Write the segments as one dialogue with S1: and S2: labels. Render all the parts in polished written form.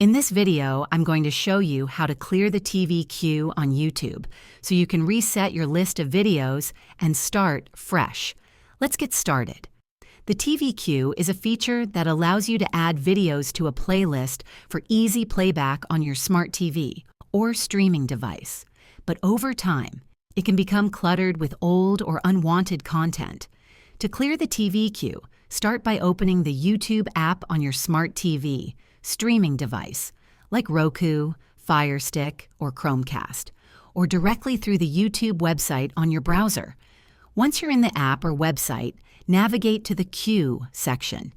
S1: In this video, I'm going to show you how to clear the TV queue on YouTube so you can reset your list of videos and start fresh. Let's get started. The TV queue is a feature that allows you to add videos to a playlist for easy playback on your smart TV or streaming device. But over time, it can become cluttered with old or unwanted content. To clear the TV queue, start by opening the YouTube app on your smart TV streaming device, like Roku, Fire Stick, or Chromecast, or directly through the YouTube website on your browser. Once you're in the app or website, navigate to the Queue section.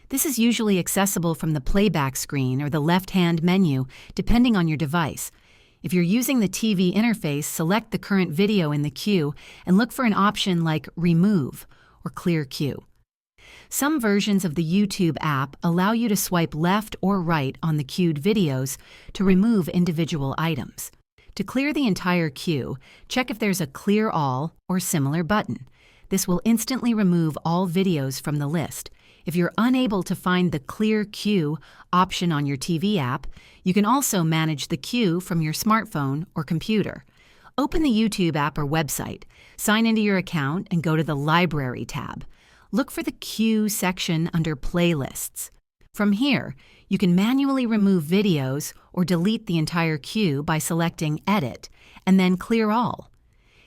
S1: This is usually accessible from the playback screen or the left-hand menu, depending on your device. If you're using the TV interface, select the current video in the queue and look for an option like Remove or Clear Queue. Some versions of the YouTube app allow you to swipe left or right on the queued videos to remove individual items. To clear the entire queue, check if there's a Clear All or similar button. This will instantly remove all videos from the list. If you're unable to find the Clear Queue option on your TV app, you can also manage the queue from your smartphone or computer. Open the YouTube app or website, sign into your account, and go to the Library tab. Look for the Queue section under Playlists. From here, you can manually remove videos or delete the entire queue by selecting Edit and then Clear All.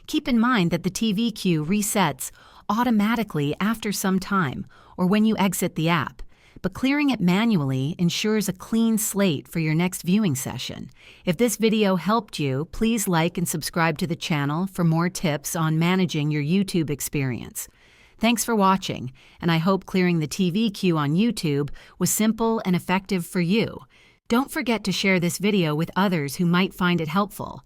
S1: Keep in mind that the TV queue resets automatically after some time or when you exit the app, but clearing it manually ensures a clean slate for your next viewing session. If this video helped you, please like and subscribe to the channel for more tips on managing your YouTube experience. Thanks for watching, and I hope clearing the TV queue on YouTube was simple and effective for you. Don't forget to share this video with others who might find it helpful.